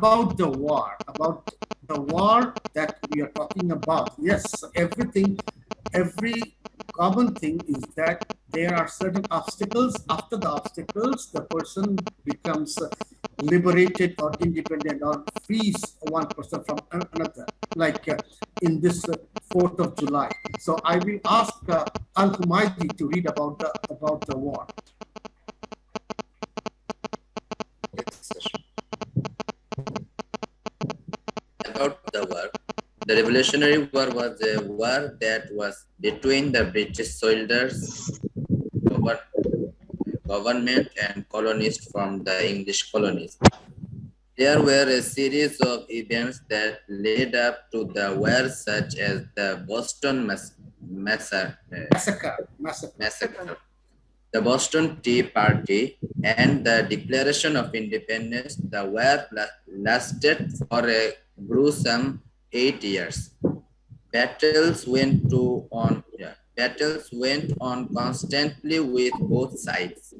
about the war, that we are talking about. Yes, every common thing is that there are certain obstacles. After the obstacles, the person becomes liberated or independent or frees one person from another, like in this 4th of July. So I will ask Al-Humaydi to read about the war. About the war. The Revolutionary War was a war that was between the British soldiers, government, and colonists from the English colonies. There were a series of events that led up to the war, such as the Boston Massacre, the Boston Tea Party, and the Declaration of Independence. The war lasted for a gruesome 8 years. Battles went on constantly with both sides.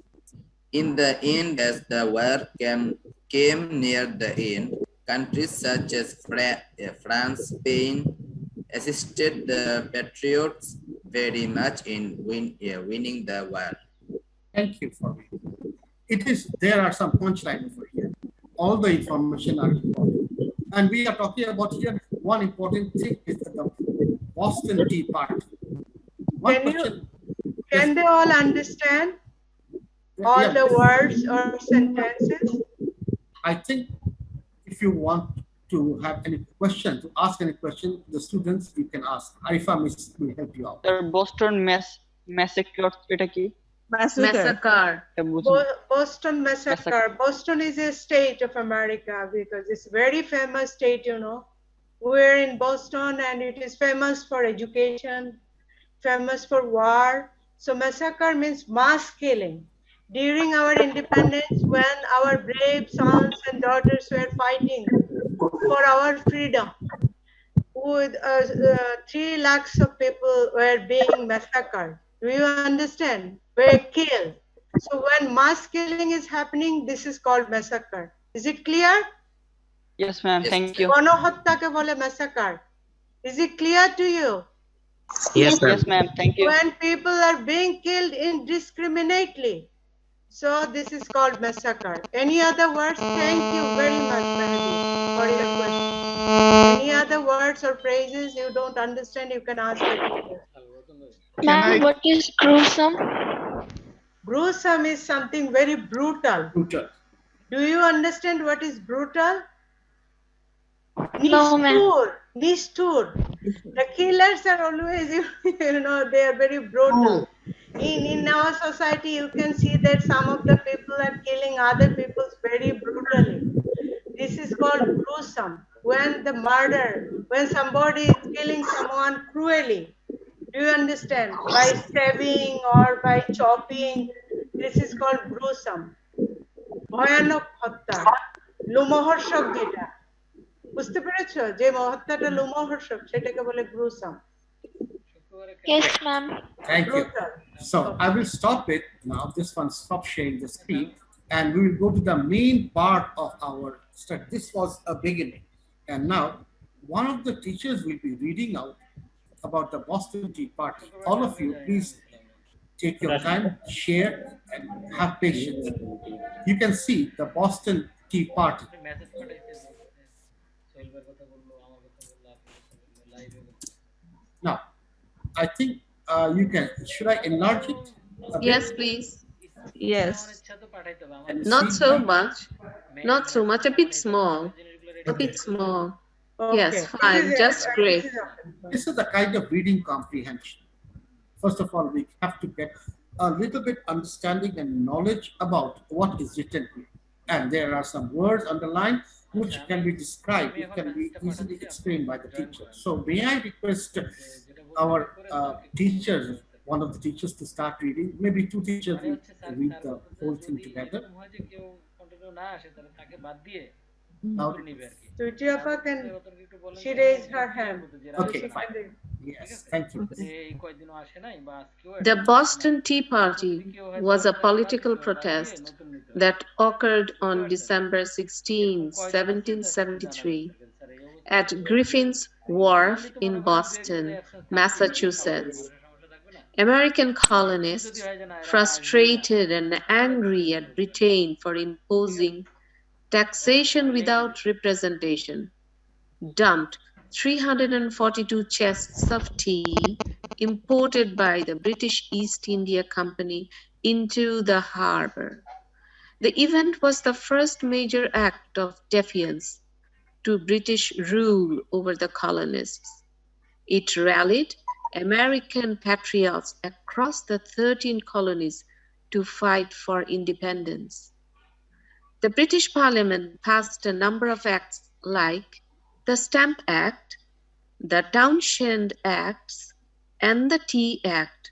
In the end, as the war came near the end, countries such as France, Spain assisted the patriots very much in winning the war. Thank you for me. There are some punchlines over here. All the information are important. And we are talking about here, one important thing is the Boston Tea Party. Can they all understand all the words or sentences? I think if you want to have any question, to ask any question, the students, you can ask. Arifa Miss will help you out. The Boston Massacre, এটা কি? Massacre. Boston Massacre. Boston is a state of America because it's very famous state, you know. We're in Boston and it is famous for education, famous for war. So massacre means mass killing. During our independence, when our brave sons and daughters were fighting for our freedom, with 3 lakhs of people were being massacred. Do you understand? Were killed. So when mass killing is happening, this is called massacre. Is it clear? Yes, ma'am. Thank you. Ganahattake bole massacre. Is it clear to you? Yes, ma'am. Thank you. When people are being killed indiscriminately. So this is called massacre. Any other words? Thank you very much, Mehdi, for your question. Any other words or phrases you don't understand, you can ask the teacher. Ma'am, what is gruesome? Gruesome is something very brutal. Brutal. Do you understand what is brutal? No, ma'am. Nistur. The killers are always, you know, they are very brutal. In our society, you can see that some of the people are killing other people very brutally. This is called gruesome. When somebody is killing someone cruelly. Do you understand? By stabbing or by chopping, this is called gruesome. Bhayanok hatta, লোমহর্ষক যেটা, বুঝতে পেরেছো? যে হত্যাটা লোমহর্ষক সেটাকে বলে gruesome. Yes, ma'am. Thank you. So I will stop it now. This one, stop sharing the screen, and we will go to the main part of our study. This was a beginning, and now one of the teachers will be reading out about the Boston Tea Party. All of you, please take your time, share, and have patience. You can see the Boston Tea Party. Now, I think you can. Should I enlarge it? Yes, please. Yes. Not so much. Not so much. A bit small. A bit small. Okay. Yes, fine. Just great. This is the kind of reading comprehension. First of all, we have to get a little bit understanding and knowledge about what is written here. And there are some words underlined which can be described, it can be easily explained by the teacher. So may I request our teachers, one of the teachers, to start reading? Maybe 2 teachers will read the whole thing together. Now, Tuti Appa, can she raise her hand? Okay, fine. Yes, thank you. The Boston Tea Party was a political protest that occurred on December 16, 1773, at Griffin's Wharf in Boston, Massachusetts. American colonists, frustrated and angry at Britain for imposing taxation without representation, dumped 342 chests of tea imported by the British East India Company into the harbour. The event was the first major act of defiance to British rule over the colonists. It rallied American patriots across the 13 colonies to fight for independence. The British Parliament passed a number of acts like the Stamp Act, the Townshend Acts, and the Tea Act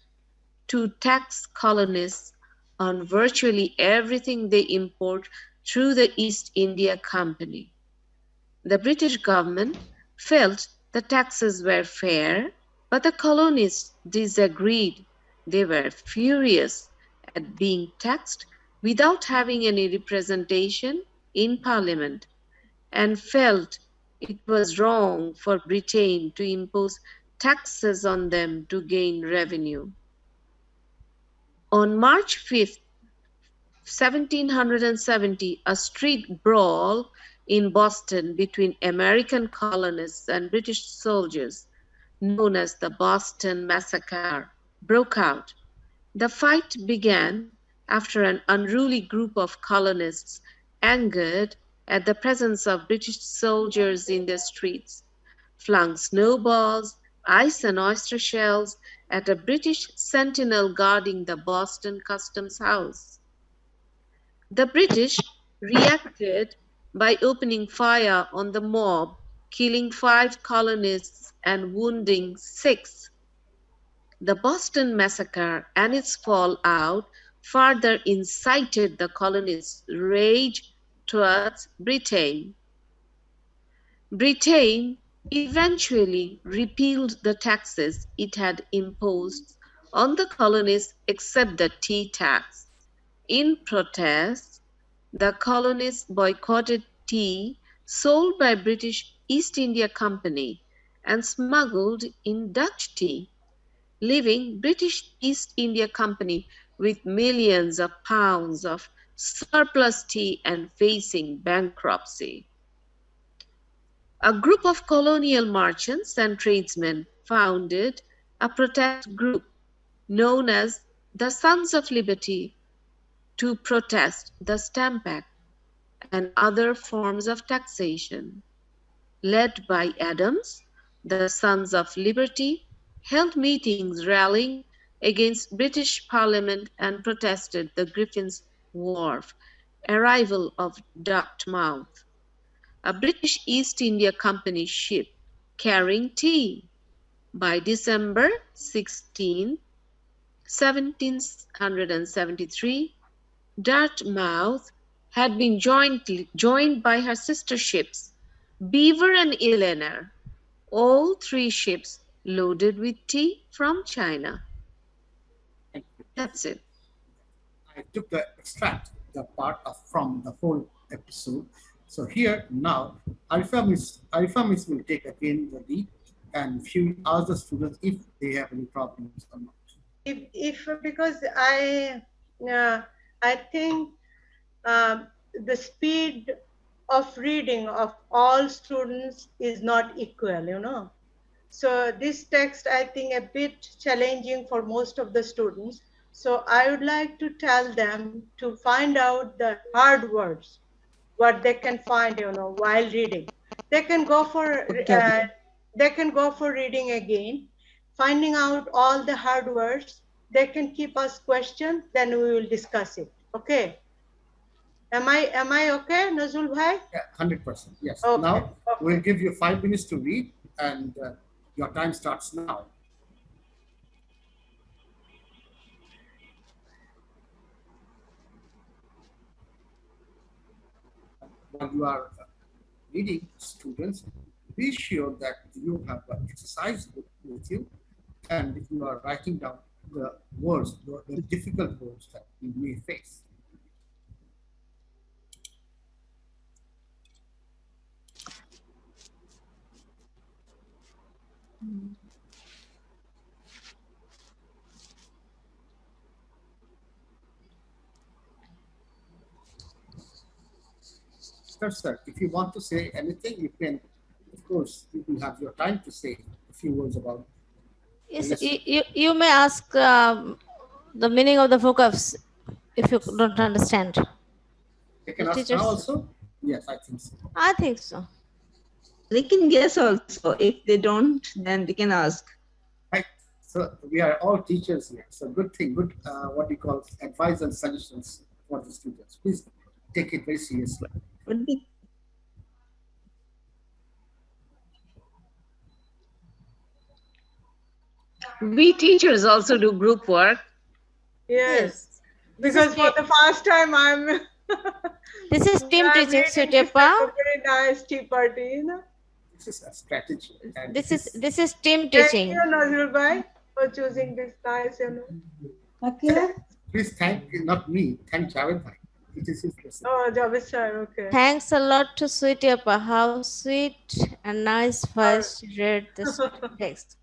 to tax colonists on virtually everything they import through the East India Company. The British government felt the taxes were fair, but the colonists disagreed. They were furious at being taxed without having any representation in Parliament and felt it was wrong for Britain to impose taxes on them to gain revenue. On March 5th, 1770, a street brawl in Boston between American colonists and British soldiers, known as the Boston Massacre, broke out. The fight began after an unruly group of colonists, angered at the presence of British soldiers in the streets, flung snowballs, ice and oyster shells at a British sentinel guarding the Boston Customs House. The British reacted by opening fire on the mob, killing 5 colonists and wounding 6. The Boston Massacre and its fallout further incited the colonists' rage towards Britain. Britain eventually repealed the taxes it had imposed on the colonies except the tea tax. In protest, the colonists boycotted tea sold by British East India Company and smuggled in Dutch tea, leaving British East India Company with millions of pounds of surplus tea and facing bankruptcy. A group of colonial merchants and tradesmen founded a protest group known as the Sons of Liberty to protest the Stamp Act and other forms of taxation. Led by Adams, the Sons of Liberty held meetings rallying against British Parliament and protested the Griffin's Wharf arrival of Dartmouth, a British East India Company ship carrying tea. By December 16, 1773, Dartmouth had been joined by her sister ships, Beaver and Eleanor, all 3 ships loaded with tea from China. That's it. I took the extract, the part from the whole episode. So here now, Alpha Miss will take again the lead, and she will ask the students if they have any problems or not. If because I think the speed of reading of all students is not equal, you know. So this text, I think, a bit challenging for most of the students. So I would like to tell them to find out the hard words, what they can find, you know, while reading. They can go for reading again, finding out all the hard words. They can keep us questions, then we will discuss it. Okay. Am I okay, Nazul bhai? Yeah, 100%. Yes. Okay. Now Okay. we'll give you 5 minutes to read, and your time starts now. While you are reading, students, be sure that you have an exercise book with you, and if you are writing down the words, the difficult words that you may face. Sir, if you want to say anything, you can, of course, you will have your time to say a few words about. Yes, you may ask the meaning of the vocabs if you don't understand. They can ask now also? Yes, I think so. I think so. They can guess also. If they don't, then they can ask. Right. So we are all teachers here. So good thing, good what we call advice and suggestions for the students. Please take it very seriously. We teachers also do group work. Yes. Because for the first time I'm this is team teaching, Sutepa. Very nice tea party, you know. This is a strategy. This is team teaching. Thank you, Nazrul Bhai, for choosing this nice, you know. Okay. Please thank not me, thank Javed Bhai. It is his lesson. Oh, Javed sir, okay. Thanks a lot to Sutepa. How sweet and nice voice she read this text.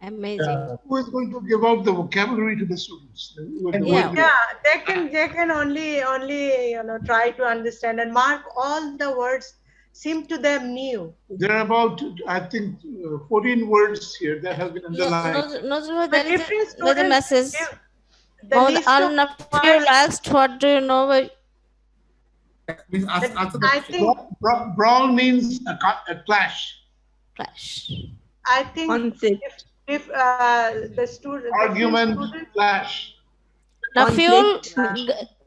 Amazing. Who is going to give out the vocabulary to the students? Yeah, they can only you know try to understand and mark all the words seem to them new. There are about, I think, 14 words here that have been underlined. No, there is a message. Asked, what do you know? Please answer the I think brawl means a clash. Clash. I think if the student argument, clash. Raful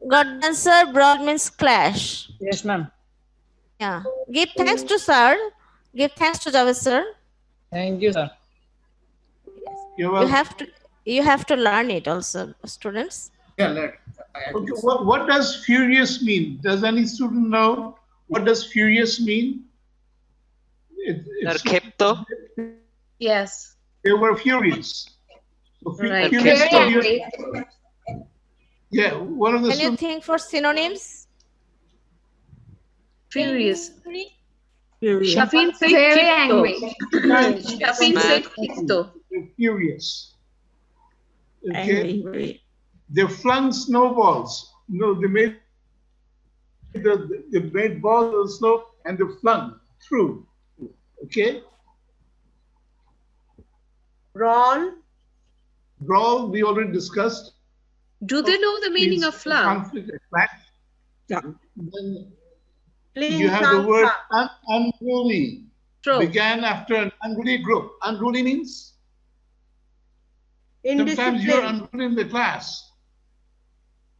got answer. Brawl means clash. Yes, ma'am. Yeah. Give thanks to sir. Give thanks to Javed sir. Thank you, sir. Yes. You have to learn it also, students. Yeah, learn. Okay, what does furious mean? Does any student know what does furious mean? Yes. They were furious. So right. Furious. Yeah, one of the. Can you think for synonyms? Furious. Furious. Shafin said very angry. Shafin said furious. Okay. Angry. They flung snowballs. No, they made balls of snow and they flung through. Okay. Brawl. Brawl, we already discussed. Do they know the meaning of flung? Yeah. Then you have the word unruly. True. Began after an unruly group. Unruly means? Sometimes you're unruly in the class.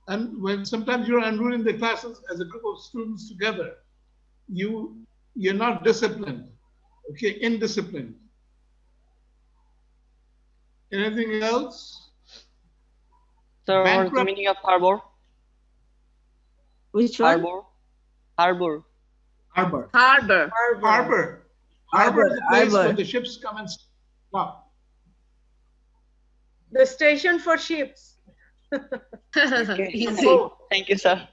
And when sometimes you're unruly in the classes as a group of students together, you're not disciplined. Okay, indisciplined. Anything else? Sir, what's the meaning of harbor? Which one? Harbor. Harbor. Harbor. Harbor. Harbor is the place where the ships come and stop. The station for ships. Okay. Easy. Thank you, sir.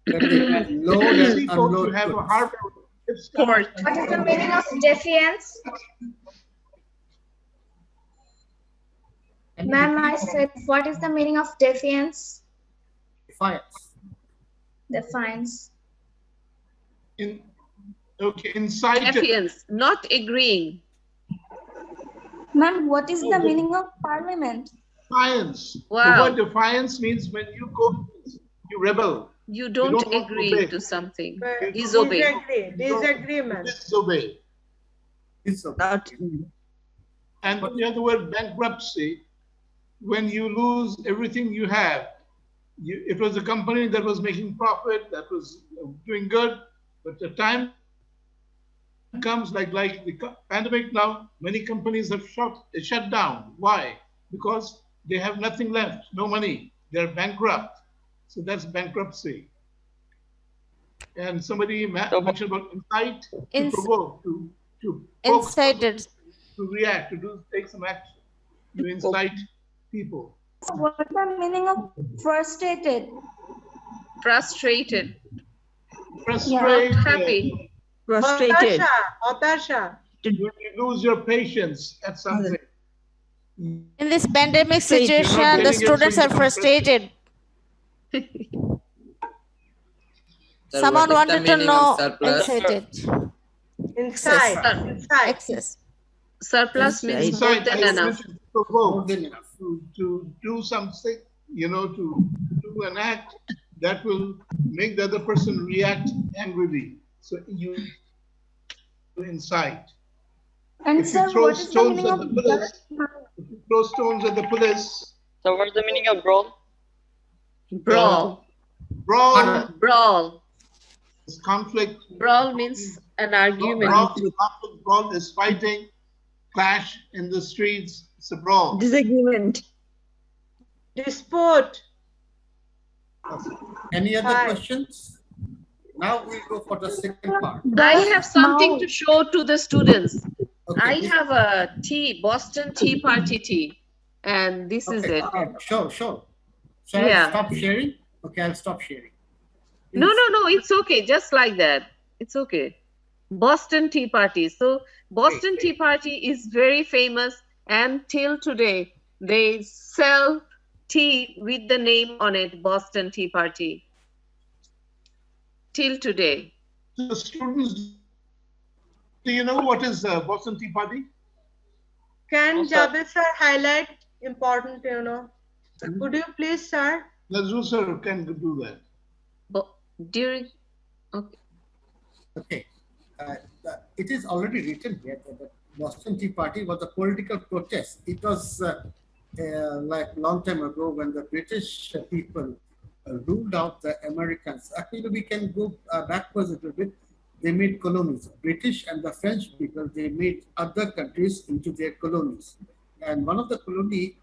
Load and unload. Have a harbor. What is the meaning of defiance? Ma'am, I said, what is the meaning of defiance? Defiance. Defiance. Inside. Defiance, not agreeing. Ma'am, what is the meaning of parliament? Defiance. Wow. The word defiance means when you go, you rebel. You don't agree to something. Disobey. Disagreement. Disobey. Not. And the other word bankruptcy, when you lose everything you have. It was a company that was making profit, that was doing good, but the time comes like the pandemic now, many companies have shut down. Why? Because they have nothing left, no money. They're bankrupt. So that's bankruptcy. And somebody mentioned about incite, to provoke, to Incited. to react, take some action, to incite people. What's the meaning of frustrated? Frustrated. Frustrated. Not happy. Frustrated. Hotasha. When you lose your patience at something. In this pandemic You're not situation, the getting it, so students you are become frustrated. Sir, Someone what is the wanted to meaning of know surplus? excited. Inside. Surplus means Inside. more Inside, than I enough. mentioned provoke, More than enough. to do something, to do an act that will make the other person react angrily. So you incite. And If sir, you throw what is the stones meaning at the of police, if you throw stones at the police, So what's the meaning of brawl? Brawl. brawl is conflict. Brawl means an argument. Brawl is fighting, clash in the streets. It's a brawl. Disagreement. Dispute. Any other Hi. questions? Now we'll go for the second part. I have something to show to the students. Okay, I have a tea, Boston Tea Party tea, and this is it. Sure. Shall Yeah. I stop sharing? Okay, I'll stop sharing. No, it's okay. Just like that. It's okay. Boston Tea Party. So Boston Tea Party is very famous, and till today they sell tea with the name on it, Boston Tea Party. Till today. So students, do you know what is Boston Tea Party? Can Jabir sir highlight important, Could you please, sir? Nazrul sir can do that. But during, Okay. It is already written here that the Boston Tea Party was a political protest. It was like long time ago when the British people ruled out the Americans. Actually, we can go backwards a little bit. They made colonies. British and the French people, they made other countries into their colonies. And one of the colony